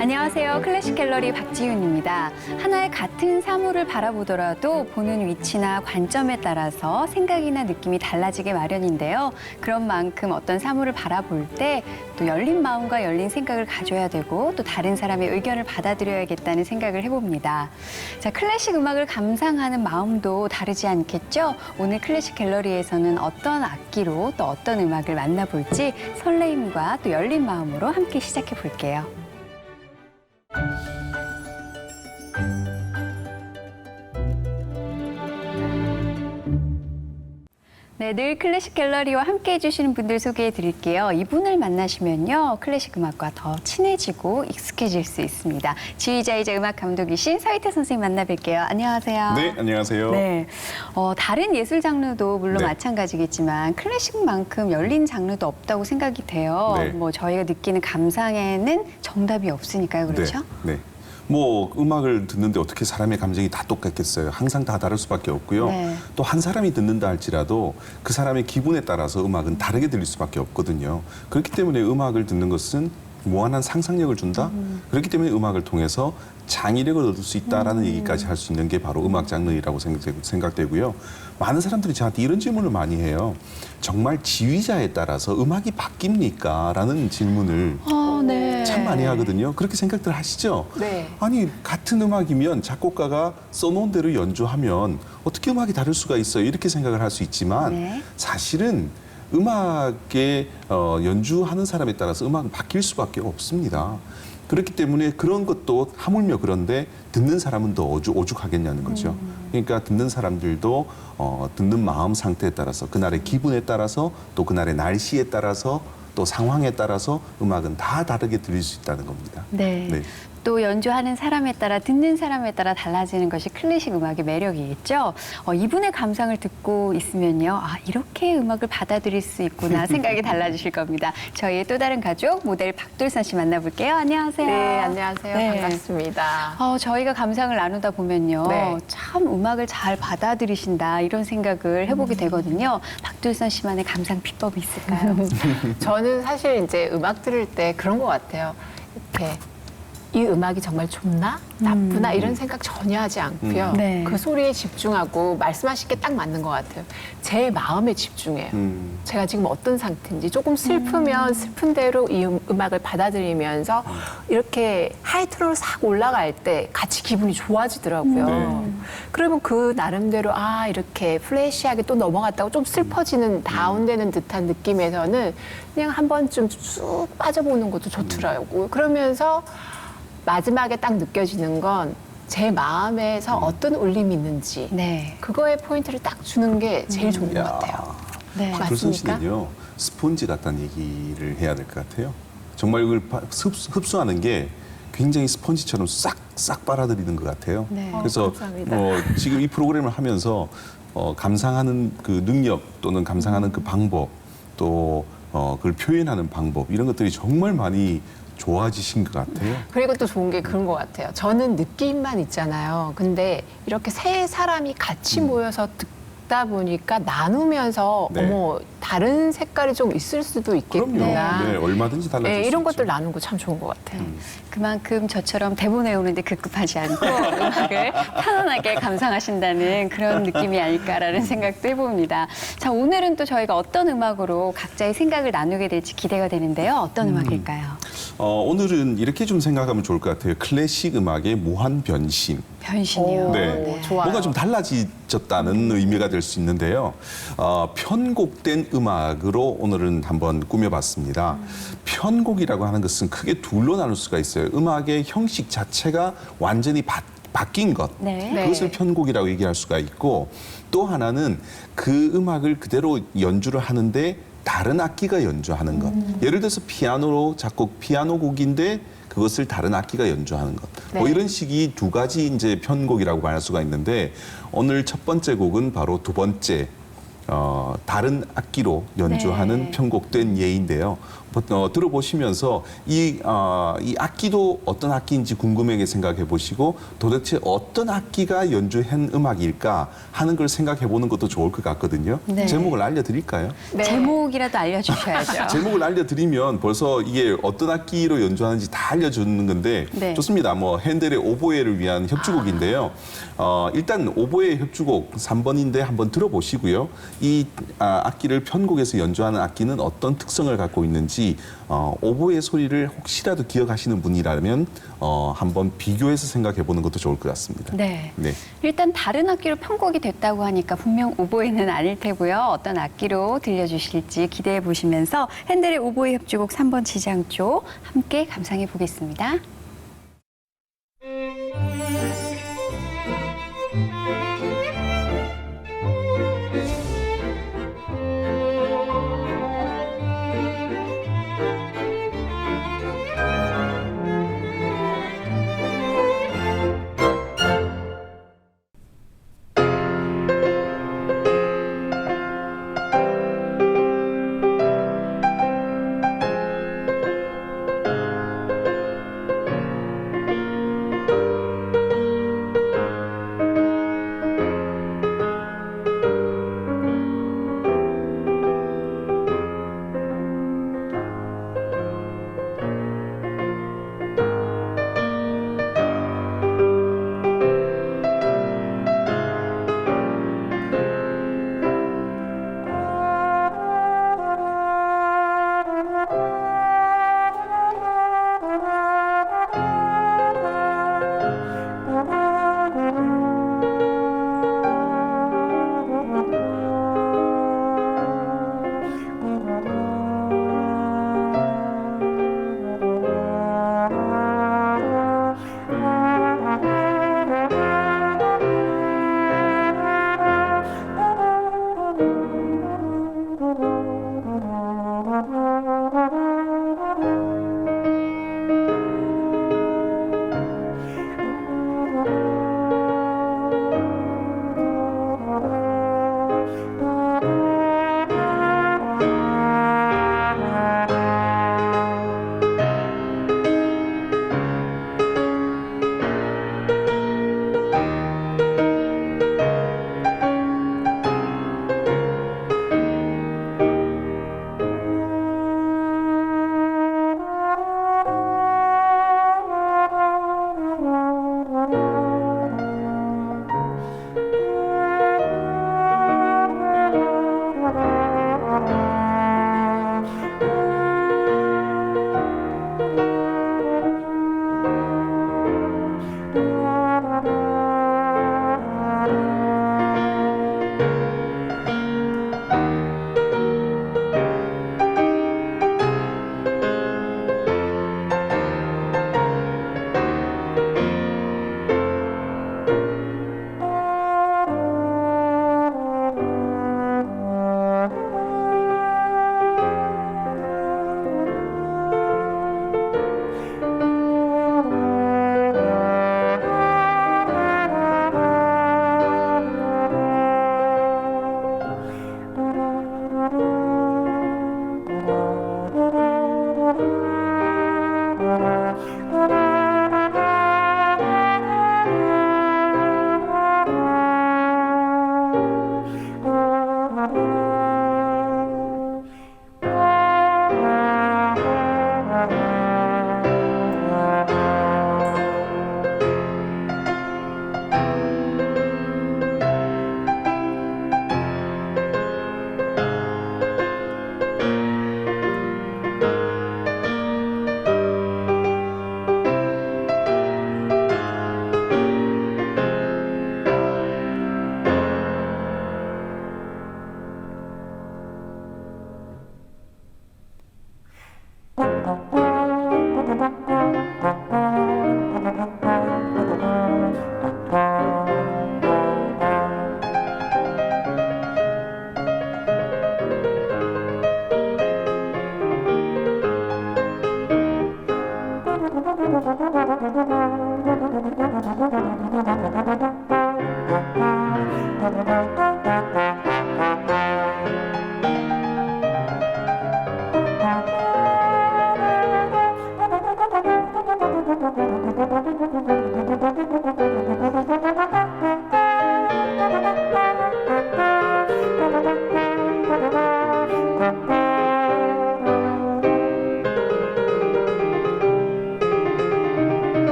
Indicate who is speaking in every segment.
Speaker 1: 안녕하세요. 클래식 갤러리 박지윤입니다. 하나의 같은 사물을 바라보더라도 보는 위치나 관점에 따라서 생각이나 느낌이 달라지게 마련인데요. 그런 만큼 어떤 사물을 바라볼 때 또 열린 마음과 열린 생각을 가져야 되고 또 다른 사람의 의견을 받아들여야겠다는 생각을 해봅니다. 자, 클래식 음악을 감상하는 마음도 다르지 않겠죠? 오늘 클래식 갤러리에서는 어떤 악기로 또 어떤 음악을 만나볼지 설레임과 또 열린 마음으로 함께 시작해 볼게요. 네, 늘 클래식 갤러리와 함께 해주시는 분들 소개해 드릴게요. 이분을 만나시면요, 클래식 음악과 더 친해지고 익숙해질 수 있습니다. 지휘자이자 음악 감독이신 서희태 선생님 만나뵐게요. 안녕하세요.
Speaker 2: 네, 안녕하세요.
Speaker 1: 네, 다른 예술 장르도 물론
Speaker 2: 네.
Speaker 1: 마찬가지겠지만 클래식만큼 열린 장르도 없다고 생각이 돼요.
Speaker 2: 네.
Speaker 1: 뭐 저희가 느끼는 감상에는 정답이 없으니까요, 그렇죠?
Speaker 2: 네. 뭐 음악을 듣는데 어떻게 사람의 감정이 다 똑같겠어요. 항상 다 다를 수밖에 없고요.
Speaker 1: 네.
Speaker 2: 또 한 사람이 듣는다 할지라도 그 사람의 기분에 따라서 음악은 다르게 들릴 수밖에 없거든요. 그렇기 때문에 음악을 듣는 것은 무한한 상상력을 준다. 그렇기 때문에 음악을 통해서 창의력을 얻을 수 있다라는 얘기까지 할 수 있는 게 바로 음악 장르라고 생각되고요. 많은 사람들이 저한테 이런 질문을 많이 해요. 정말 지휘자에 따라서 음악이 바뀝니까? 라는 질문을
Speaker 1: 네.
Speaker 2: 참 많이 하거든요. 그렇게 생각들 하시죠?
Speaker 1: 네.
Speaker 2: 아니, 같은 음악이면 작곡가가 써놓은 대로 연주하면 어떻게 음악이 다를 수가 있어요? 이렇게 생각을 할 수 있지만
Speaker 1: 네.
Speaker 2: 사실은 음악에 연주하는 사람에 따라서 음악은 바뀔 수밖에 없습니다. 그렇기 때문에 그런 것도 하물며 그런데 듣는 사람은 더 오죽하겠냐는 거죠. 그러니까 듣는 사람들도 듣는 마음 상태에 따라서 그날의 기분에 따라서 또 그날의 날씨에 따라서 또 상황에 따라서 음악은 다 다르게 들릴 수 있다는 겁니다.
Speaker 1: 네.
Speaker 2: 네.
Speaker 1: 또 연주하는 사람에 따라 듣는 사람에 따라 달라지는 것이 클래식 음악의 매력이겠죠. 이분의 감상을 듣고 있으면요, 아, 이렇게 음악을 받아들일 수 있구나 생각이 달라지실 겁니다. 저희의 또 다른 가족 모델 박돌선 씨 만나볼게요. 안녕하세요.
Speaker 3: 네, 안녕하세요.
Speaker 1: 네.
Speaker 3: 반갑습니다.
Speaker 1: 저희가 감상을 나누다 보면요,
Speaker 3: 네.
Speaker 1: 참 음악을 잘 받아들이신다 이런 생각을 해보게 되거든요. 박돌선 씨만의 감상 비법이 있을까요?
Speaker 3: 저는 사실 이제 음악 들을 때 그런 것 같아요. 이렇게 이 음악이 정말 좋나? 나쁘나? 이런 생각 전혀 하지 않고요.
Speaker 1: 네.
Speaker 3: 그 소리에 집중하고 말씀하신 게 딱 맞는 것 같아요. 제 마음에 집중해요. 제가 지금 어떤 상태인지 조금 슬프면 슬픈 대로 이 음악을 받아들이면서 이렇게 하이톤으로 싹 올라갈 때 같이 기분이 좋아지더라고요.
Speaker 2: 네.
Speaker 3: 그러면 그 나름대로 아 이렇게 플래시하게 또 넘어갔다고 좀 슬퍼지는 다운되는 듯한 느낌에서는 그냥 한 번쯤 쑥 빠져보는 것도 좋더라고요. 그러면서 마지막에 딱 느껴지는 건 제 마음에서 어떤 울림이 있는지
Speaker 1: 네.
Speaker 3: 그거에 포인트를 딱 주는 게 제일 좋은 것 같아요.
Speaker 1: 네.
Speaker 2: 박돌선
Speaker 3: 맞습니까?
Speaker 2: 씨는요, 스폰지 같다는 얘기를 해야 될 것 같아요. 정말 이걸 흡수하는 게 굉장히 스펀지처럼 싹싹 빨아들이는 것 같아요.
Speaker 1: 네.
Speaker 2: 그래서
Speaker 3: 감사합니다.
Speaker 2: 지금 이 프로그램을 하면서 감상하는 그 능력 또는 감상하는 그 방법 또 그걸 표현하는 방법 이런 것들이 정말 많이 좋아지신 것 같아요.
Speaker 3: 그리고 또 좋은 게 그런 것 같아요. 저는 느낌만 있잖아요. 근데 이렇게 세 사람이 같이 모여서 듣다 보니까 나누면서
Speaker 2: 네.
Speaker 3: 어머 다른 색깔이 좀 있을 수도
Speaker 2: 그럼요.
Speaker 3: 있겠구나.
Speaker 2: 네, 얼마든지 달라질
Speaker 3: 네,
Speaker 2: 수
Speaker 3: 이런
Speaker 2: 있죠.
Speaker 3: 것들 나누는 거 참 좋은 것 같아요.
Speaker 1: 그만큼 저처럼 대본 외우는데 급급하지 않고 음악을 편안하게 감상하신다는 그런 느낌이 아닐까라는 생각도 해봅니다. 자, 오늘은 또 저희가 어떤 음악으로 각자의 생각을 나누게 될지 기대가 되는데요. 어떤 음악일까요?
Speaker 2: 오늘은 이렇게 좀 생각하면 좋을 것 같아요. 클래식 음악의 무한 변신.
Speaker 1: 변신이요.
Speaker 3: 오,
Speaker 2: 네.
Speaker 3: 좋아요.
Speaker 2: 뭔가 좀 달라졌다는 의미가 될 수 있는데요. 편곡된 음악으로 오늘은 한번 꾸며봤습니다. 편곡이라고 하는 것은 크게 둘로 나눌 수가 있어요. 음악의 형식 자체가 완전히 바뀐 것.
Speaker 1: 네.
Speaker 3: 네.
Speaker 2: 그것을 편곡이라고 얘기할 수가 있고 또 하나는 그 음악을 그대로 연주를 하는데 다른 악기가 연주하는 것. 예를 들어서 피아노로 피아노 곡인데 그것을 다른 악기가 연주하는 것. 뭐
Speaker 3: 네.
Speaker 2: 이런 식이 두 가지 이제 편곡이라고 말할 수가 있는데 오늘 첫 번째 곡은 바로 두 번째 다른 악기로 연주하는
Speaker 1: 네.
Speaker 2: 편곡된 예인데요. 들어보시면서 이 악기도 어떤 악기인지 궁금하게 생각해 보시고 도대체 어떤 악기가 연주한 음악일까 하는 걸 생각해 보는 것도 좋을 것 같거든요.
Speaker 1: 네.
Speaker 2: 제목을 알려드릴까요?
Speaker 3: 네.
Speaker 1: 제목이라도 알려주셔야죠.
Speaker 2: 제목을 알려드리면 벌써 이게 어떤 악기로 연주하는지 다 알려주는 건데
Speaker 1: 네.
Speaker 2: 좋습니다. 뭐 핸델의 오보에를 위한 협주곡인데요. 일단 오보에 협주곡 3번인데 한번 들어보시고요. 이 악기를 편곡해서 연주하는 악기는 어떤 특성을 갖고 있는지 오보의 소리를 혹시라도 기억하시는 분이라면 한번 비교해서 생각해 보는 것도 좋을 것 같습니다.
Speaker 1: 네.
Speaker 2: 네.
Speaker 1: 일단 다른 악기로 편곡이 됐다고 하니까 분명 오보에는 아닐 테고요. 어떤 악기로 들려주실지 기대해 보시면서 핸델의 오보에 협주곡 3번 지장조 함께 감상해 보겠습니다.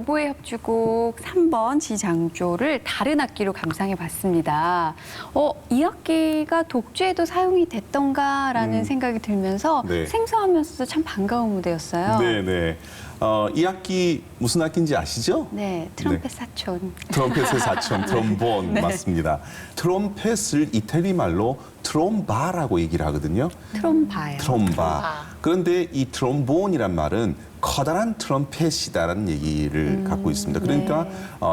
Speaker 1: 오보에 협주곡 3번 지장조를 다른 악기로 감상해 봤습니다. 이 악기가 독주에도 사용이 됐던가라는 생각이 들면서
Speaker 2: 네.
Speaker 1: 생소하면서도 참 반가운 무대였어요.
Speaker 2: 네. 이 악기 무슨 악기인지 아시죠?
Speaker 1: 네, 트럼펫 사촌.
Speaker 2: 트럼펫의 사촌, 트롬본 맞습니다. 트럼펫을 이태리 말로 트롬바라고 얘기를 하거든요.
Speaker 1: 트롬바요.
Speaker 2: 트롬바. 그런데 이 트롬본이란 말은 커다란 트럼펫이다라는 얘기를 갖고 있습니다. 그러니까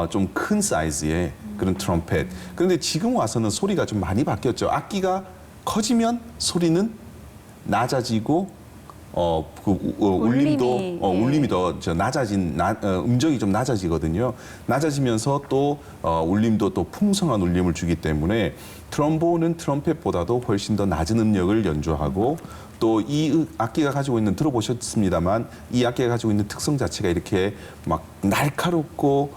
Speaker 2: 좀 큰 사이즈의 그런 트럼펫. 그런데 지금 와서는 소리가 좀 많이 바뀌었죠. 악기가 커지면 소리는 낮아지고 울림도 울림이 더 낮아진 음정이 좀 낮아지거든요. 낮아지면서 또 울림도 또 풍성한 울림을 주기 때문에 트럼본은 트럼펫보다도 훨씬 더 낮은 음역을 연주하고 또 이 악기가 가지고 있는 들어보셨습니다만 이 악기가 가지고 있는 특성 자체가 이렇게 막 날카롭고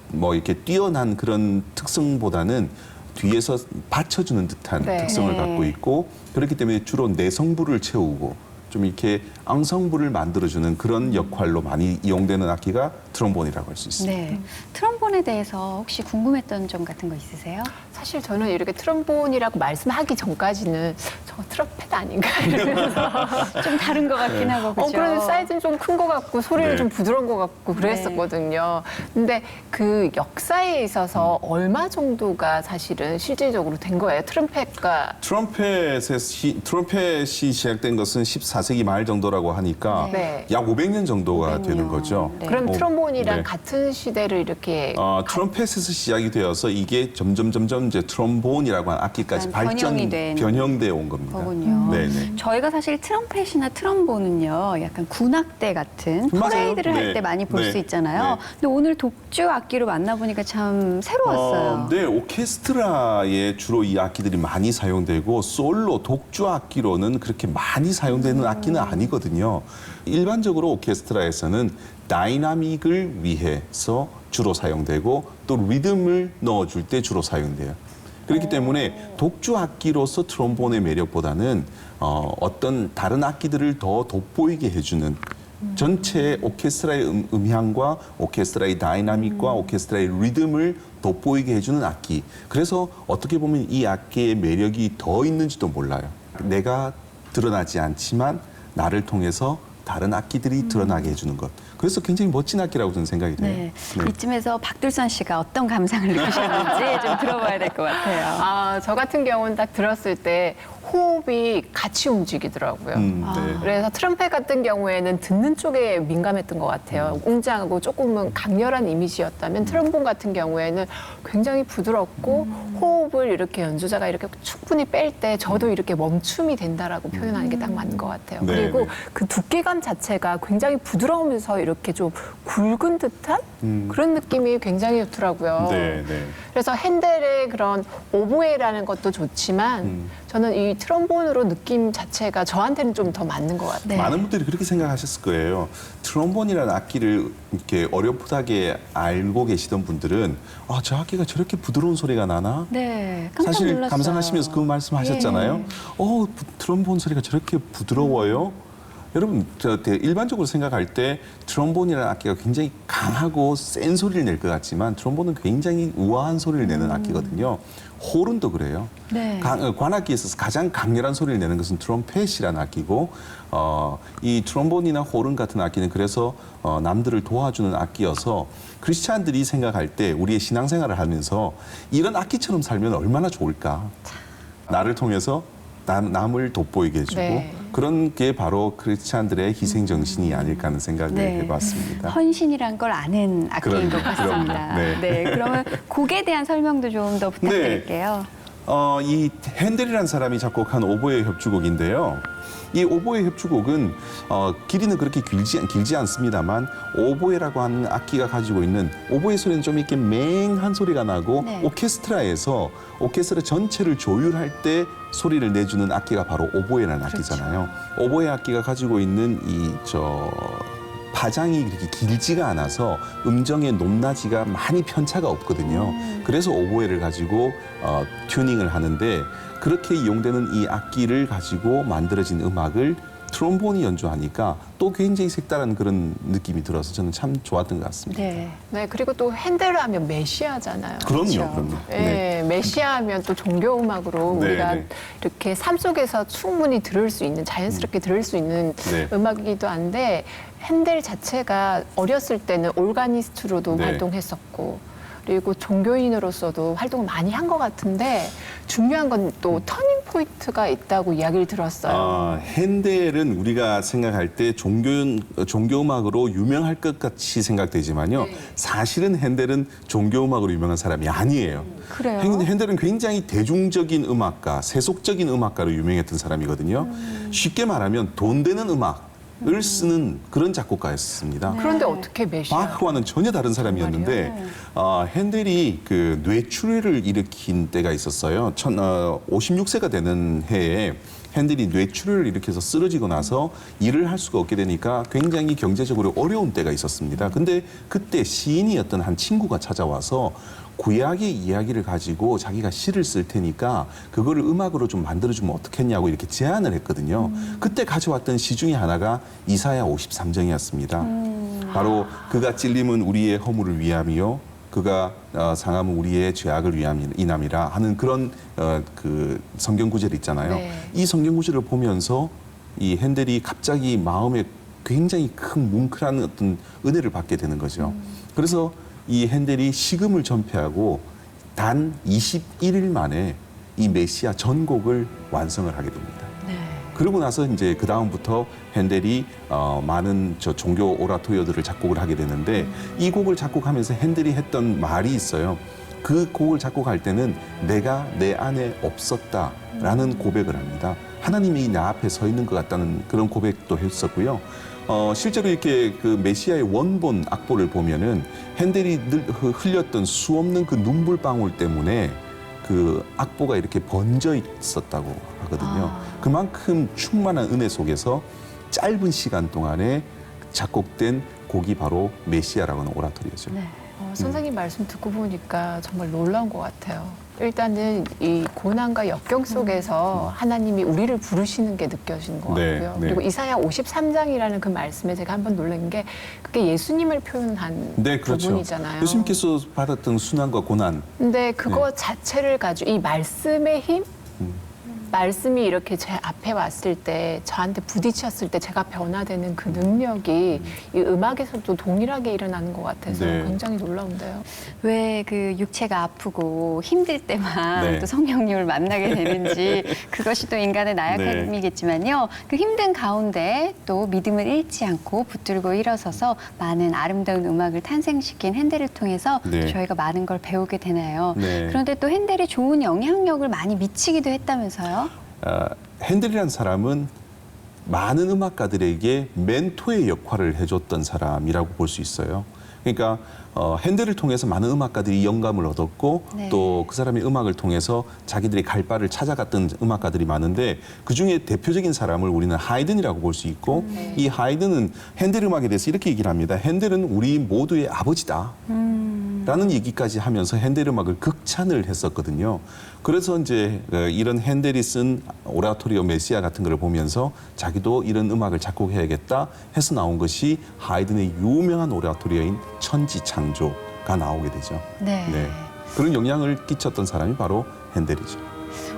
Speaker 2: 뭐 이렇게 뛰어난 그런 특성보다는 뒤에서 받쳐주는 듯한
Speaker 3: 네.
Speaker 2: 특성을 갖고 있고 그렇기 때문에 주로 내성부를 채우고 좀 이렇게 앙성부를 만들어주는 그런 역할로 많이 이용되는 악기가 트럼본이라고 할 수 있습니다.
Speaker 1: 네. 트럼본에 대해서 혹시 궁금했던 점 같은 거 있으세요?
Speaker 3: 사실 저는 이렇게 트럼본이라고 말씀하기 전까지는 저거 트럼펫 아닌가 이러면서
Speaker 1: 좀 다른 것 같긴 하고 그죠?
Speaker 3: 그런데 사이즈는 좀 큰 것 같고 소리는
Speaker 2: 네.
Speaker 3: 좀 부드러운 것 같고 그랬었거든요. 근데 그 역사에 있어서 얼마 정도가 사실은 실질적으로 된 거예요? 트럼펫과
Speaker 2: 트럼펫이 시작된 것은 14세기 말 정도라고 하니까
Speaker 3: 네.
Speaker 2: 약 500년 정도가
Speaker 1: 500년.
Speaker 2: 되는 거죠.
Speaker 1: 네.
Speaker 3: 그럼 트럼본이랑
Speaker 2: 네.
Speaker 3: 같은 시대를 이렇게
Speaker 2: 트럼펫에서 시작이 되어서 이게 점점 이제 트럼본이라고 하는 악기까지
Speaker 1: 약간
Speaker 2: 변형돼 온 겁니다.
Speaker 1: 거군요.
Speaker 2: 네네.
Speaker 1: 저희가 사실 트럼펫이나 트럼본은요, 약간 군악대 같은
Speaker 2: 맞아요.
Speaker 1: 퍼레이드를 할
Speaker 2: 네.
Speaker 1: 때 많이 볼
Speaker 2: 네.
Speaker 1: 수 있잖아요.
Speaker 2: 네.
Speaker 1: 근데 오늘 독주 악기로 만나보니까 참 새로웠어요.
Speaker 2: 네, 오케스트라에 주로 이 악기들이 많이 사용되고 솔로 독주 악기로는 그렇게 많이 사용되는 악기는 아니거든요. 일반적으로 오케스트라에서는 다이나믹을 위해서 주로 사용되고 또 리듬을 넣어줄 때 주로 사용돼요. 그렇기 때문에 독주 악기로서 트롬본의 매력보다는 어떤 다른 악기들을 더 돋보이게 해주는 전체 오케스트라의 음향과 오케스트라의 다이나믹과 오케스트라의 리듬을 돋보이게 해주는 악기. 그래서 어떻게 보면 이 악기의 매력이 더 있는지도 몰라요. 내가 드러나지 않지만 나를 통해서 다른 악기들이 드러나게 해주는 것. 그래서 굉장히 멋진 악기라고 저는 생각이 돼요.
Speaker 1: 네. 이쯤에서 박둘선 씨가 어떤 감상을 느끼셨는지 좀 들어봐야 될 것 같아요.
Speaker 3: 저 같은 경우는 딱 들었을 때 호흡이 같이 움직이더라고요.
Speaker 2: 네.
Speaker 3: 그래서 트럼펫 같은 경우에는 듣는 쪽에 민감했던 것 같아요. 웅장하고 조금은 강렬한 이미지였다면 트럼본 같은 경우에는 굉장히 부드럽고 호흡을 이렇게 연주자가 이렇게 충분히 뺄 때 저도 이렇게 멈춤이 된다라고 표현하는 게 딱 맞는 것 같아요.
Speaker 2: 네,
Speaker 3: 그리고
Speaker 2: 네.
Speaker 3: 그 두께감 자체가 굉장히 부드러우면서 이렇게 좀 굵은 듯한 그런 느낌이 굉장히 좋더라고요.
Speaker 2: 네.
Speaker 3: 그래서 핸델의 그런 오보에라는 것도 좋지만 저는 이 트럼본으로 느낌 자체가 저한테는 좀 더 맞는 것 같아요.
Speaker 1: 네.
Speaker 2: 많은 분들이 그렇게 생각하셨을 거예요. 트롬본이라는 악기를 이렇게 어렴풋하게 알고 계시던 분들은 저 악기가 저렇게 부드러운 소리가 나나?
Speaker 1: 네, 깜짝
Speaker 2: 사실
Speaker 1: 놀랐어요.
Speaker 2: 감상하시면서 그 말씀하셨잖아요. 트롬본 소리가 저렇게 부드러워요? 여러분, 일반적으로 생각할 때 트롬본이라는 악기가 굉장히 강하고 센 소리를 낼 것 같지만 트롬본은 굉장히 우아한 소리를 내는 악기거든요. 호른도 그래요.
Speaker 1: 네.
Speaker 2: 관악기에 있어서 가장 강렬한 소리를 내는 것은 트럼펫이라는 악기고 이 트롬본이나 호른 같은 악기는 그래서 남들을 도와주는 악기여서 크리스찬들이 생각할 때 우리의 신앙생활을 하면서 이런 악기처럼 살면 얼마나 좋을까. 나를 통해서 남을 돋보이게 해주고
Speaker 3: 네.
Speaker 2: 그런 게 바로 크리스찬들의 희생 정신이 아닐까 하는 생각을
Speaker 1: 네.
Speaker 2: 해봤습니다.
Speaker 1: 헌신이란 걸 아는 악기인 것
Speaker 2: 그럼요.
Speaker 1: 같습니다.
Speaker 2: 네.
Speaker 1: 네, 그러면 곡에 대한 설명도 좀 더 부탁드릴게요.
Speaker 2: 이 핸델이라는 사람이 작곡한 오보에 협주곡인데요. 이 오보에 협주곡은 길이는 그렇게 길지 않습니다만 오보에라고 하는 악기가 가지고 있는 오보에 소리는 좀 이렇게 맹한 소리가 나고
Speaker 1: 네.
Speaker 2: 오케스트라에서 오케스트라 전체를 조율할 때 소리를 내주는 악기가 바로 오보에라는 악기잖아요. 오보에 악기가 가지고 있는 파장이 그렇게 길지가 않아서 음정의 높낮이가 많이 편차가 없거든요. 그래서 오보에를 가지고 튜닝을 하는데 그렇게 이용되는 이 악기를 가지고 만들어진 음악을 트롬본이 연주하니까 또 굉장히 색다른 그런 느낌이 들어서 저는 참 좋았던 것 같습니다.
Speaker 1: 네.
Speaker 3: 네, 그리고 또 핸델 하면 메시아잖아요.
Speaker 2: 그럼요,
Speaker 1: 그렇죠.
Speaker 2: 그럼요.
Speaker 3: 네, 메시아 하면 또 종교 음악으로
Speaker 2: 네,
Speaker 3: 우리가
Speaker 2: 네.
Speaker 3: 이렇게 삶 속에서 충분히 들을 수 있는, 자연스럽게 들을 수 있는
Speaker 2: 네.
Speaker 3: 음악이기도 한데 핸델 자체가 어렸을 때는 올가니스트로도
Speaker 2: 네.
Speaker 3: 활동했었고 그리고 종교인으로서도 활동을 많이 한 것 같은데 중요한 건 또 터닝 포인트가 있다고 이야기를 들었어요.
Speaker 2: 핸델은 우리가 생각할 때 종교 음악으로 유명할 것 같이 생각되지만요.
Speaker 3: 네.
Speaker 2: 사실은 핸델은 종교 음악으로 유명한 사람이 아니에요.
Speaker 1: 그래요?
Speaker 2: 핸델은 굉장히 대중적인 음악가, 세속적인 음악가로 유명했던 사람이거든요. 쉽게 말하면 돈 되는 음악을 쓰는 그런 작곡가였습니다.
Speaker 3: 그런데 어떻게 메시아?
Speaker 2: 바흐와는 전혀 다른 사람이었는데 핸델이 그 뇌출혈을 일으킨 때가 있었어요. 56세가 되는 해에 핸델이 뇌출혈을 일으켜서 쓰러지고 나서 일을 할 수가 없게 되니까 굉장히 경제적으로 어려운 때가 있었습니다. 근데 그때 시인이었던 한 친구가 찾아와서 구약의 이야기를 가지고 자기가 시를 쓸 테니까 그거를 음악으로 좀 만들어주면 어떻겠냐고 이렇게 제안을 했거든요. 그때 가져왔던 시 중에 하나가 이사야 53장이었습니다. 바로 그가 찔림은 우리의 허물을 위함이요 그가 상함은 우리의 죄악을 위함이라 하는 그런 그 성경 구절 있잖아요.
Speaker 3: 네.
Speaker 2: 이 성경 구절을 보면서 이 핸델이 갑자기 마음에 굉장히 큰 뭉클한 어떤 은혜를 받게 되는 거죠. 그래서 이 핸델이 식음을 전폐하고 단 21일 만에 이 메시아 전곡을 완성을 하게 됩니다.
Speaker 3: 네.
Speaker 2: 그러고 나서 이제 그 다음부터 핸델이 많은 종교 오라토리오들을 작곡을 하게 되는데 이 곡을 작곡하면서 핸델이 했던 말이 있어요. 그 곡을 작곡할 때는 내가 내 안에 없었다라는 고백을 합니다. 하나님이 내 앞에 서 있는 것 같다는 그런 고백도 했었고요. 실제로 이렇게 그 메시아의 원본 악보를 보면은 핸델이 늘 흘렸던 수없는 그 눈물방울 때문에 그 악보가 이렇게 번져 있었다고 하거든요. 그만큼 충만한 은혜 속에서 짧은 시간 동안에 작곡된 곡이 바로 메시아라고 하는 오라토리오죠.
Speaker 1: 네.
Speaker 3: 선생님 말씀 듣고 보니까 정말 놀라운 것 같아요. 일단은 이 고난과 역경 속에서 하나님이 우리를 부르시는 게 느껴지는 것
Speaker 2: 네,
Speaker 3: 같고요.
Speaker 2: 네.
Speaker 3: 그리고 이사야 53장이라는 그 말씀에 제가 한번 놀란 게 그게 예수님을 표현한
Speaker 2: 네, 그렇죠.
Speaker 3: 부분이잖아요.
Speaker 2: 예수님께서 받았던 순환과 고난.
Speaker 3: 근데 그거 자체를 가지고 이 말씀의 힘? 말씀이 이렇게 제 앞에 왔을 때 저한테 부딪혔을 때 제가 변화되는 그 능력이 이 음악에서도 동일하게 일어나는 것 같아서
Speaker 2: 네.
Speaker 3: 굉장히 놀라운데요.
Speaker 1: 왜 그 육체가 아프고 힘들 때만
Speaker 2: 네.
Speaker 1: 또 성령님을 만나게 되는지 그것이 또 인간의 나약함이겠지만요. 그 힘든 가운데 또 믿음을 잃지 않고 붙들고 일어서서 많은 아름다운 음악을 탄생시킨 핸델을 통해서
Speaker 2: 네.
Speaker 1: 저희가 많은 걸 배우게 되나요.
Speaker 2: 네.
Speaker 1: 그런데 또 핸델이 좋은 영향력을 많이 미치기도 했다면서요?
Speaker 2: 핸델이라는 사람은 많은 음악가들에게 멘토의 역할을 해줬던 사람이라고 볼 수 있어요. 그러니까 핸델을 통해서 많은 음악가들이 영감을 얻었고
Speaker 1: 네.
Speaker 2: 또 그 사람의 음악을 통해서 자기들이 갈 바를 찾아갔던 음악가들이 많은데 그중에 대표적인 사람을 우리는 하이든이라고 볼 수 있고 이 하이든은 핸델 음악에 대해서 이렇게 얘기를 합니다. 핸델은 우리 모두의 아버지다. 라는 얘기까지 하면서 핸델 음악을 극찬을 했었거든요. 그래서 이제 이런 핸델이 쓴 오라토리오 메시아 같은 걸 보면서 자기도 이런 음악을 작곡해야겠다 해서 나온 것이 하이든의 유명한 오라토리오인 천지창조가 나오게 되죠.
Speaker 1: 네.
Speaker 2: 그런 영향을 끼쳤던 사람이 바로 핸델이죠.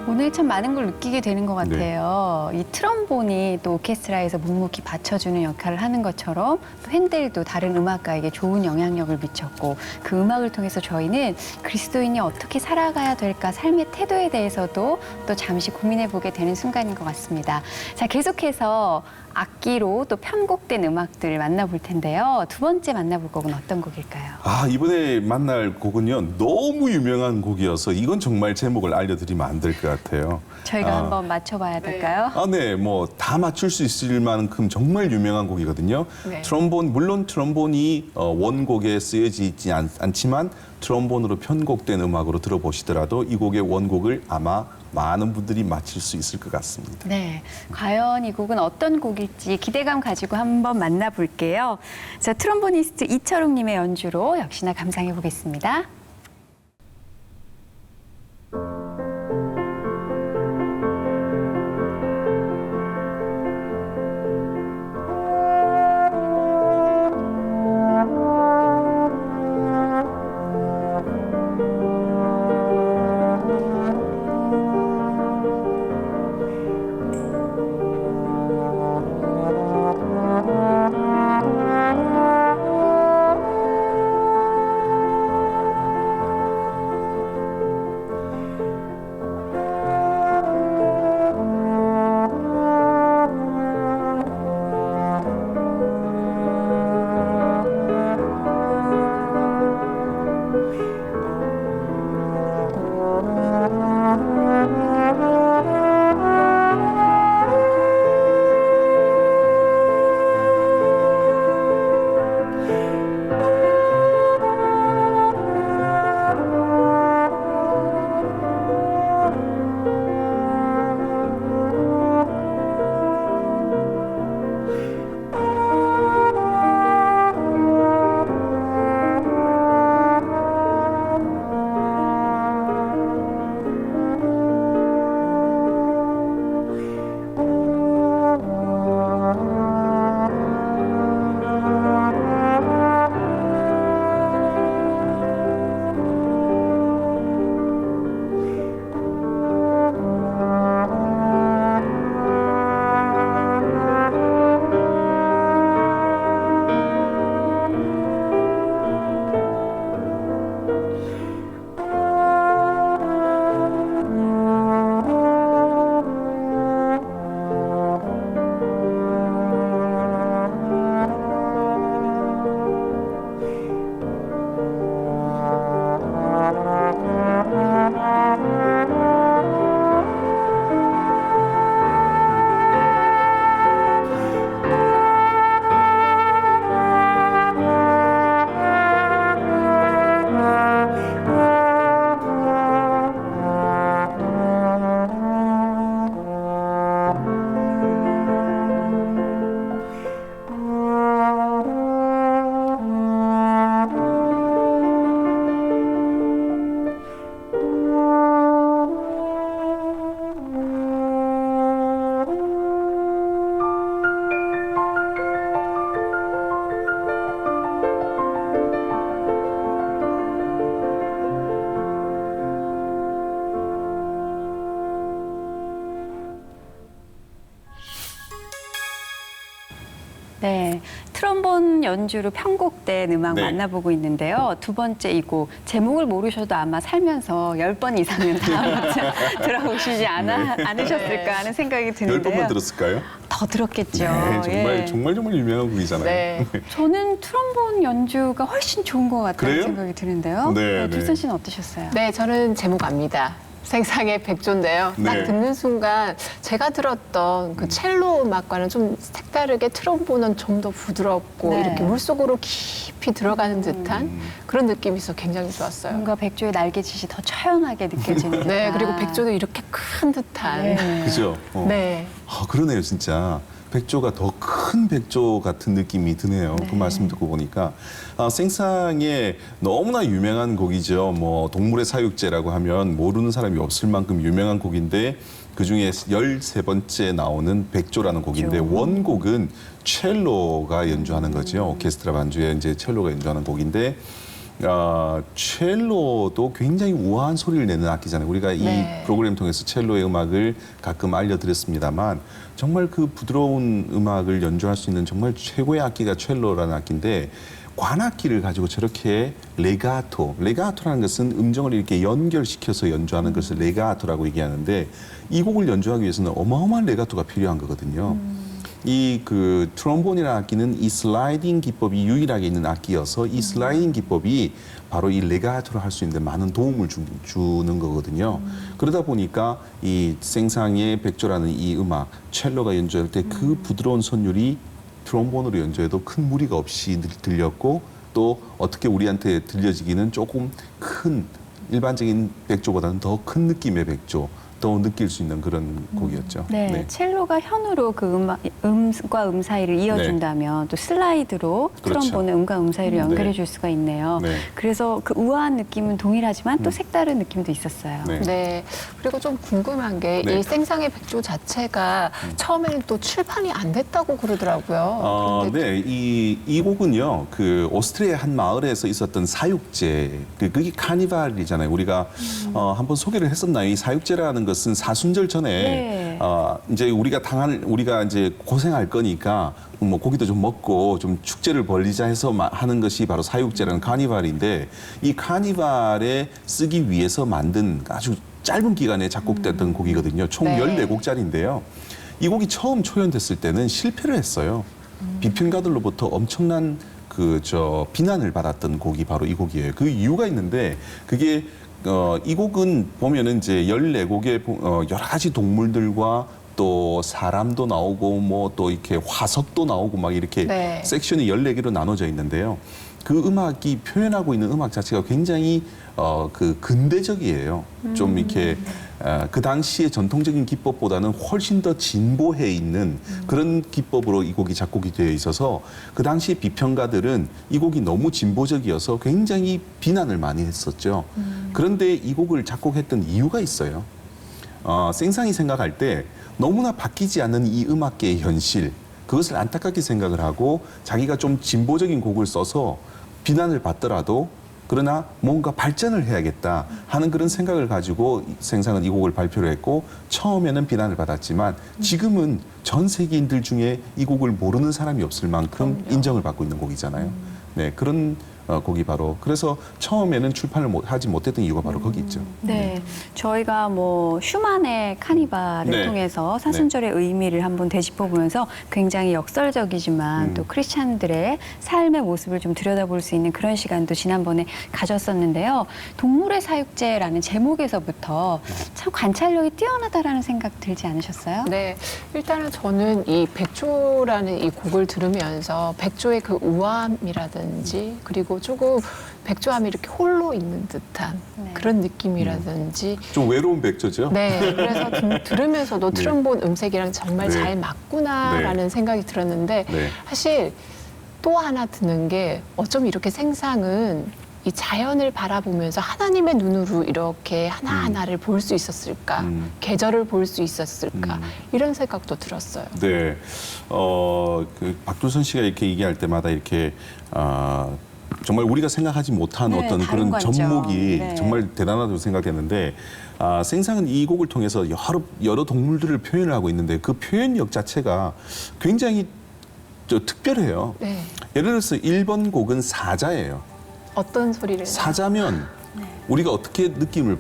Speaker 1: 오늘 참 많은 걸 느끼게 되는 것 같아요. 이 트럼본이 또 오케스트라에서 묵묵히 받쳐주는 역할을 하는 것처럼 또 핸델도 다른 음악가에게 좋은 영향력을 미쳤고 그 음악을 통해서 저희는 그리스도인이 어떻게 살아가야 될까 삶의 태도에 대해서도 또 잠시 고민해보게 되는 순간인 것 같습니다. 자, 계속해서 악기로 또 편곡된 음악들을 만나볼 텐데요. 두 번째 만나볼 곡은 어떤 곡일까요?
Speaker 2: 이번에 만날 곡은요. 너무 유명한 곡이어서 이건 정말 제목을 알려드리면 안 될 것 같아요.
Speaker 1: 저희가 한번 맞춰봐야 될까요?
Speaker 2: 네, 뭐 다 맞출 수 있을 만큼 정말 유명한 곡이거든요.
Speaker 3: 네.
Speaker 2: 물론 트럼본이 원곡에 쓰여지지 않지만 트럼본으로 편곡된 음악으로 들어보시더라도 이 곡의 원곡을 아마 많은 분들이 맞힐 수 있을 것 같습니다.
Speaker 1: 네, 과연 이 곡은 어떤 곡일지 기대감 가지고 한번 만나볼게요. 자, 트럼보니스트 이철웅님의 연주로 역시나 감상해 보겠습니다. 네, 트럼본 연주로 편곡된 음악
Speaker 2: 네.
Speaker 1: 만나보고 있는데요. 두 번째 이 곡 제목을 모르셔도 아마 살면서 10번 이상은 다음부터 들어보시지 않으셨을까 하는 생각이 드는데요.
Speaker 2: 10번만 들었을까요?
Speaker 1: 더 들었겠죠.
Speaker 2: 네,
Speaker 1: 예.
Speaker 2: 정말 유명한 곡이잖아요.
Speaker 3: 네.
Speaker 1: 저는 트럼본 연주가 훨씬 좋은 것 같다는
Speaker 2: 그래요?
Speaker 1: 생각이 드는데요.
Speaker 2: 네,
Speaker 1: 두선 씨는 어떠셨어요?
Speaker 3: 네, 저는 제목 압니다. 생상의 백조인데요. 딱
Speaker 2: 네.
Speaker 3: 듣는 순간 제가 들었던 그 첼로 음악과는 좀 색다르게 트럼본은 좀 더 부드럽고
Speaker 1: 네.
Speaker 3: 이렇게 물속으로 깊이 들어가는 듯한 그런 느낌이 있어 굉장히 좋았어요.
Speaker 1: 뭔가 백조의 날개짓이 더 처연하게 느껴지는 듯한.
Speaker 3: 네, 그리고 백조도 이렇게 큰 듯한.
Speaker 1: 네.
Speaker 2: 그죠?
Speaker 3: 네.
Speaker 2: 그러네요, 진짜. 백조가 더 큰 백조 같은 느낌이 드네요. 그 말씀 듣고 보니까. 생상의 너무나 유명한 곡이죠. 뭐, 동물의 사육제라고 하면 모르는 사람이 없을 만큼 유명한 곡인데, 그 중에 13번째 나오는 백조라는 곡인데, 원곡은 첼로가 연주하는 거죠. 오케스트라 반주에 이제 첼로가 연주하는 곡인데, 첼로도 굉장히 우아한 소리를 내는 악기잖아요. 우리가 이
Speaker 3: 네.
Speaker 2: 프로그램 통해서 첼로의 음악을 가끔 알려드렸습니다만 정말 그 부드러운 음악을 연주할 수 있는 정말 최고의 악기가 첼로라는 악기인데 관악기를 가지고 저렇게 레가토라는 것은 음정을 이렇게 연결시켜서 연주하는 것을 레가토라고 얘기하는데 이 곡을 연주하기 위해서는 어마어마한 레가토가 필요한 거거든요. 이 그 트럼본이라는 악기는 이 슬라이딩 기법이 유일하게 있는 악기여서 이 슬라이딩 기법이 바로 이 레가토를 할 수 있는데 많은 도움을 주는 거거든요. 그러다 보니까 이 생상의 백조라는 이 음악, 첼로가 연주할 때 그 부드러운 선율이 트럼본으로 연주해도 큰 무리가 없이 들렸고 또 어떻게 우리한테 들려지기는 조금 큰 일반적인 백조보다는 더 큰 느낌의 백조. 또 느낄 수 있는 그런 곡이었죠.
Speaker 1: 네, 첼로가 현으로 그 음과 음 사이를 이어준다면 또 슬라이드로
Speaker 2: 그렇죠.
Speaker 1: 트럼본은 음과 음 사이를 연결해 줄 수가 있네요.
Speaker 2: 네.
Speaker 1: 그래서 그 우아한 느낌은 동일하지만 또 색다른 느낌도 있었어요.
Speaker 2: 네.
Speaker 3: 네. 그리고 좀 궁금한 게 이
Speaker 2: 네.
Speaker 3: 생상의 백조 자체가 처음에는 또 출판이 안 됐다고 그러더라고요. 그런데
Speaker 2: 네, 이 곡은요, 그 오스트리아 한 마을에서 있었던 사육제, 그게 카니발이잖아요. 우리가 한번 소개를 했었나요? 이 사육제라는 것은 사순절 전에
Speaker 1: 네.
Speaker 2: 이제 우리가 이제 고생할 거니까 뭐 고기도 좀 먹고 좀 축제를 벌리자 해서 하는 것이 바로 사육제라는 카니발인데 이 카니발에 쓰기 위해서 만든 아주 짧은 기간에 작곡됐던 곡이거든요. 총
Speaker 3: 네.
Speaker 2: 14곡짜리인데요. 이 곡이 처음 초연됐을 때는 실패를 했어요. 비평가들로부터 엄청난 비난을 받았던 곡이 바로 이 곡이에요. 그 이유가 있는데 그게 이 곡은 보면은 이제 14곡의 여러 가지 동물들과 또 사람도 나오고 뭐 또 이렇게 화석도 나오고 막 이렇게
Speaker 3: 네.
Speaker 2: 섹션이 14개로 나눠져 있는데요. 그 음악이 표현하고 있는 음악 자체가 굉장히 근대적이에요. 좀 이렇게 그 당시의 전통적인 기법보다는 훨씬 더 진보해 있는 그런 기법으로 이 곡이 작곡이 되어 있어서 그 당시 비평가들은 이 곡이 너무 진보적이어서 굉장히 비난을 많이 했었죠. 그런데 이 곡을 작곡했던 이유가 있어요. 생상이 생각할 때 너무나 바뀌지 않는 이 음악계의 현실, 그것을 안타깝게 생각을 하고 자기가 좀 진보적인 곡을 써서 비난을 받더라도 그러나 뭔가 발전을 해야겠다 하는 그런 생각을 가지고 생상은 이 곡을 발표를 했고 처음에는 비난을 받았지만 지금은 전 세계인들 중에 이 곡을 모르는 사람이 없을 만큼 인정을 받고 있는 곡이잖아요. 네, 그런 곡이 바로 그래서 처음에는 출판을 하지 못했던 이유가 바로 거기 있죠.
Speaker 1: 네, 저희가 뭐 슈만의 카니발을
Speaker 2: 네.
Speaker 1: 통해서 사순절의 의미를 한번 되짚어보면서 굉장히 역설적이지만 또 크리스찬들의 삶의 모습을 좀 들여다볼 수 있는 그런 시간도 지난번에 가졌었는데요. 동물의 사육제라는 제목에서부터 참 관찰력이 뛰어나다라는 생각 들지 않으셨어요?
Speaker 3: 네, 일단은 저는 이 백조라는 이 곡을 들으면서 백조의 그 우아함이라든지 그리고 조금 백조함이 이렇게 홀로 있는 듯한
Speaker 1: 네.
Speaker 3: 그런 느낌이라든지
Speaker 2: 좀 외로운 백조죠.
Speaker 3: 네, 그래서 들으면서도
Speaker 2: 네.
Speaker 3: 트럼본 음색이랑 정말
Speaker 2: 네.
Speaker 3: 잘 맞구나라는 생각이 들었는데
Speaker 2: 네.
Speaker 3: 사실 또 하나 드는 게 어쩜 이렇게 생상은 이 자연을 바라보면서 하나님의 눈으로 이렇게 하나하나를 볼 수 있었을까? 계절을 볼 수 있었을까? 이런 생각도 들었어요.
Speaker 2: 네, 박두선 씨가 이렇게 얘기할 때마다 이렇게 정말 우리가 생각하지 못한
Speaker 1: 네,
Speaker 2: 어떤
Speaker 1: 다른
Speaker 2: 그런
Speaker 1: 관점.
Speaker 2: 접목이
Speaker 1: 네.
Speaker 2: 정말 대단하다고 생각했는데 생상은 이 곡을 통해서 여러 동물들을 표현을 하고 있는데 그 표현력 자체가 굉장히 특별해요.
Speaker 3: 네.
Speaker 2: 예를 들어서 1번 곡은 사자예요.
Speaker 3: 어떤 소리를?
Speaker 2: 사자면 우리가 어떻게 느낌을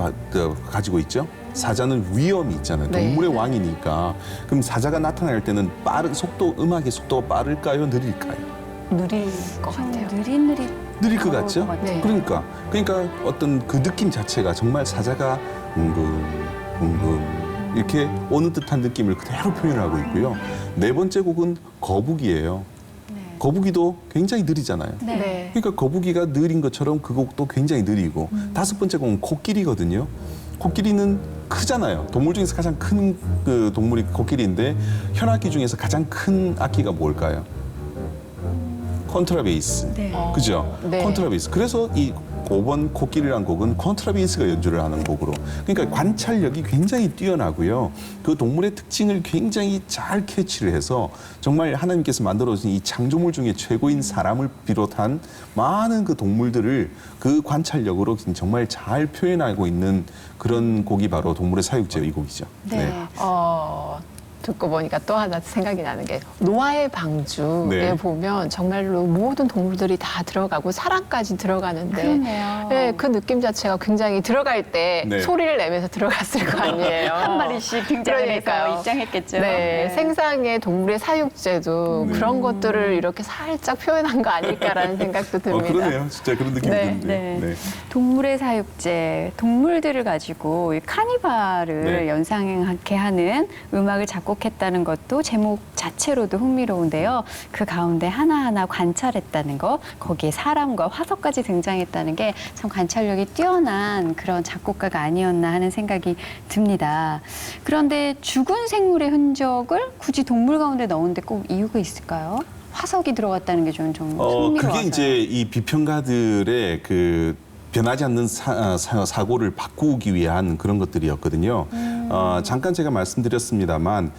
Speaker 2: 가지고 있죠? 사자는 위험이 있잖아요.
Speaker 3: 네.
Speaker 2: 동물의 왕이니까. 그럼 사자가 나타날 때는 빠른 속도, 음악의 속도가 빠를까요? 느릴까요?
Speaker 3: 느릴 것
Speaker 1: 좀
Speaker 3: 같아요.
Speaker 1: 느릿느릿
Speaker 2: 느릴 것
Speaker 1: 그럴
Speaker 2: 같죠?
Speaker 1: 것 같아요.
Speaker 3: 네.
Speaker 2: 그러니까 어떤 그 느낌 자체가 정말 사자가 이렇게 오는 듯한 느낌을 그대로 표현하고 있고요. 네 번째 곡은 거북이에요. 거북이도 굉장히 느리잖아요.
Speaker 1: 네.
Speaker 2: 그러니까 거북이가 느린 것처럼 그 곡도 굉장히 느리고 다섯 번째 곡은 코끼리거든요. 코끼리는 크잖아요. 동물 중에서 가장 큰 그 동물이 코끼리인데 현악기 중에서 가장 큰 악기가 뭘까요? 콘트라베이스.
Speaker 1: 네.
Speaker 2: 그죠?
Speaker 3: 네.
Speaker 2: 콘트라베이스. 그래서 이 5번 코끼리란 곡은 콘트라베이스가 연주를 하는 곡으로. 그러니까 관찰력이 굉장히 뛰어나고요. 그 동물의 특징을 굉장히 잘 캐치를 해서 정말 하나님께서 만들어주신 이 창조물 중에 최고인 사람을 비롯한 많은 그 동물들을 그 관찰력으로 정말 잘 표현하고 있는 그런 곡이 바로 동물의 사육제 이 곡이죠.
Speaker 1: 네.
Speaker 3: 듣고 보니까 또 하나 생각이 나는 게 노아의 방주에
Speaker 2: 네.
Speaker 3: 보면 정말로 모든 동물들이 다 들어가고 사람까지 들어가는데
Speaker 1: 그러네요.
Speaker 3: 네, 그 느낌 자체가 굉장히 들어갈 때
Speaker 2: 네.
Speaker 3: 소리를 내면서 들어갔을 거 아니에요.
Speaker 1: 한 마리씩 등장을
Speaker 3: 그러니까요.
Speaker 1: 해서 입장했겠죠.
Speaker 3: 네, 생상의 동물의 사육제도
Speaker 2: 네.
Speaker 3: 그런 것들을 이렇게 살짝 표현한 거 아닐까라는 생각도 듭니다.
Speaker 2: 그러네요. 진짜 그런 느낌이
Speaker 3: 네.
Speaker 2: 드는데요.
Speaker 1: 네.
Speaker 2: 네.
Speaker 1: 동물의 사육제, 동물들을 가지고 이 카니발을
Speaker 2: 네.
Speaker 1: 연상하게 하는 음악을 작곡했다는 것도 제목 자체로도 흥미로운데요. 그 가운데 하나하나 관찰했다는 거, 거기에 사람과 화석까지 등장했다는 게 참 관찰력이 뛰어난 그런 작곡가가 아니었나 하는 생각이 듭니다. 그런데 죽은 생물의 흔적을 굳이 동물 가운데 넣은 데 꼭 이유가 있을까요? 화석이 들어갔다는 게 좀 흥미로워서요.
Speaker 2: 그게 이제 이 비평가들의 그 변하지 않는 사고를 바꾸기 위한 그런 것들이었거든요. 잠깐 제가 말씀드렸습니다만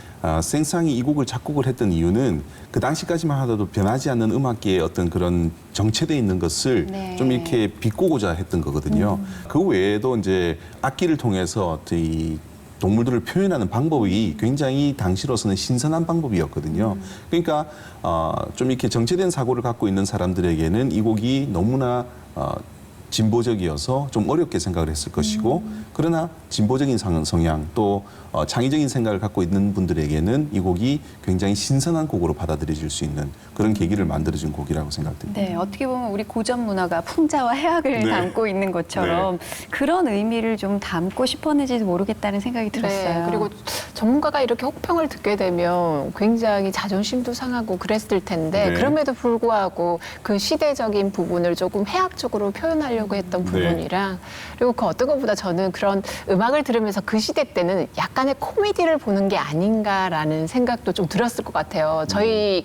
Speaker 2: 생상이 이 곡을 작곡을 했던 이유는 그 당시까지만 하더라도 변하지 않는 음악계의 어떤 그런 정체돼 있는 것을
Speaker 1: 네.
Speaker 2: 좀 이렇게 비꼬고자 했던 거거든요. 그 외에도 이제 악기를 통해서 이 동물들을 표현하는 방법이 굉장히 당시로서는 신선한 방법이었거든요. 그러니까 좀 이렇게 정체된 사고를 갖고 있는 사람들에게는 이 곡이 너무나 진보적이어서 좀 어렵게 생각을 했을 것이고 그러나 진보적인 성향 또 창의적인 생각을 갖고 있는 분들에게는 이 곡이 굉장히 신선한 곡으로 받아들여질 수 있는 그런 계기를 만들어준 곡이라고 생각됩니다.
Speaker 1: 네, 어떻게 보면 우리 고전 문화가 풍자와 해악을
Speaker 2: 네.
Speaker 1: 담고 있는 것처럼 그런 의미를 좀 담고 싶었는지도 모르겠다는 생각이 들었어요.
Speaker 3: 네, 그리고 전문가가 이렇게 혹평을 듣게 되면 굉장히 자존심도 상하고 그랬을 텐데
Speaker 2: 네.
Speaker 3: 그럼에도 불구하고 그 시대적인 부분을 조금 해학적으로 표현하려고 했던
Speaker 2: 네.
Speaker 3: 부분이랑 그리고 그 어떤 것보다 저는 그런 음악을 들으면서 그 시대 때는 약간의 코미디를 보는 게 아닌가라는 생각도 좀 들었을 것 같아요. 저희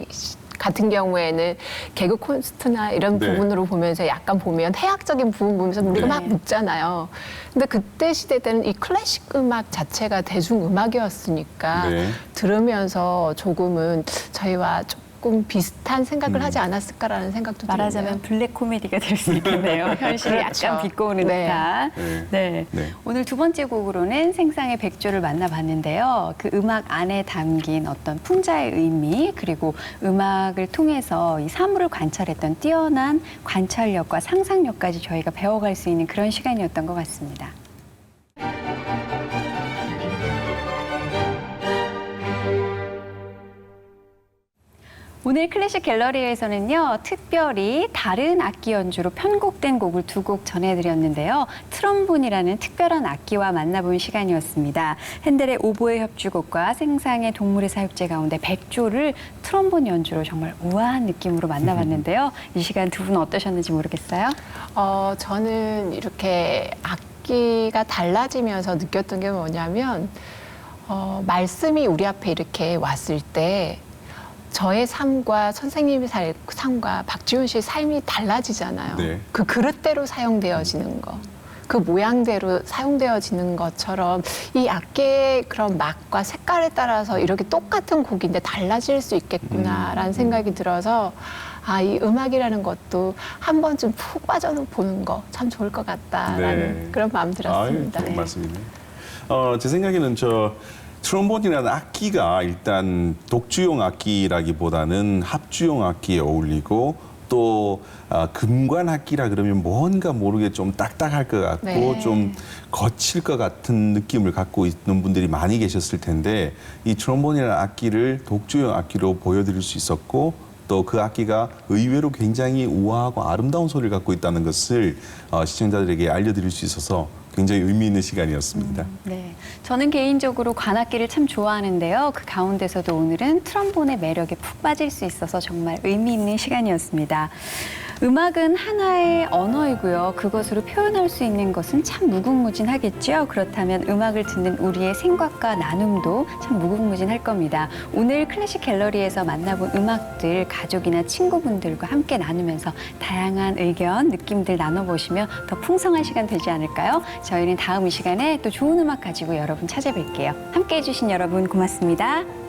Speaker 3: 같은 경우에는 개그 콘서트나 이런
Speaker 2: 네.
Speaker 3: 부분으로 보면서 약간 보면 해학적인 부분 보면서 우리가
Speaker 2: 네.
Speaker 3: 막 웃잖아요. 근데 그때 시대 때는 이 클래식 음악 자체가 대중음악이었으니까
Speaker 2: 네.
Speaker 3: 들으면서 조금은 저희와 조금 비슷한 생각을 하지 않았을까라는 생각도
Speaker 1: 말하자면
Speaker 3: 드네요.
Speaker 1: 블랙 코미디가 될 수 있겠네요. 현실이
Speaker 3: 그렇죠.
Speaker 1: 약간 비꼬는
Speaker 3: 네.
Speaker 1: 듯한.
Speaker 2: 네.
Speaker 1: 네.
Speaker 2: 네.
Speaker 1: 오늘 두 번째 곡으로는 생상의 백조를 만나봤는데요. 그 음악 안에 담긴 어떤 풍자의 의미 그리고 음악을 통해서 이 사물을 관찰했던 뛰어난 관찰력과 상상력까지 저희가 배워갈 수 있는 그런 시간이었던 것 같습니다. 오늘 클래식 갤러리에서는요, 특별히 다른 악기 연주로 편곡된 곡을 두 곡 전해드렸는데요. 트럼본이라는 특별한 악기와 만나본 시간이었습니다. 핸델의 오보에 협주곡과 생상의 동물의 사육제 가운데 백조를 트럼본 연주로 정말 우아한 느낌으로 만나봤는데요. 이 시간 두 분 어떠셨는지 모르겠어요?
Speaker 3: 저는 이렇게 악기가 달라지면서 느꼈던 게 뭐냐면 말씀이 우리 앞에 이렇게 왔을 때 저의 삶과 선생님의 삶과 박지훈 씨의 삶이 달라지잖아요.
Speaker 2: 네.
Speaker 3: 그 그릇대로 사용되어지는 거. 그 모양대로 사용되어지는 것처럼 이 악기의 그런 맛과 색깔에 따라서 이렇게 똑같은 곡인데 달라질 수 있겠구나라는 생각이 들어서 이 음악이라는 것도 한 번쯤 푹 빠져보는 거 참 좋을 것 같다라는
Speaker 2: 네.
Speaker 3: 그런 마음 들었습니다.
Speaker 2: 좋은 말씀이네요. 제 생각에는 트럼본이라는 악기가 일단 독주용 악기라기보다는 합주용 악기에 어울리고 또 금관 악기라 그러면 뭔가 모르게 좀 딱딱할 것 같고
Speaker 3: 네.
Speaker 2: 좀 거칠 것 같은 느낌을 갖고 있는 분들이 많이 계셨을 텐데 이 트럼본이라는 악기를 독주용 악기로 보여드릴 수 있었고 또 그 악기가 의외로 굉장히 우아하고 아름다운 소리를 갖고 있다는 것을 시청자들에게 알려드릴 수 있어서 굉장히 의미 있는 시간이었습니다.
Speaker 1: 네, 저는 개인적으로 관악기를 참 좋아하는데요. 그 가운데서도 오늘은 트럼본의 매력에 푹 빠질 수 있어서 정말 의미 있는 시간이었습니다. 음악은 하나의 언어이고요. 그것으로 표현할 수 있는 것은 참 무궁무진하겠죠. 그렇다면 음악을 듣는 우리의 생각과 나눔도 참 무궁무진할 겁니다. 오늘 클래식 갤러리에서 만나본 음악들 가족이나 친구분들과 함께 나누면서 다양한 의견, 느낌들 나눠보시면 더 풍성한 시간 되지 않을까요? 저희는 다음 이 시간에 또 좋은 음악 가지고 여러분 찾아뵐게요. 함께해 주신 여러분 고맙습니다.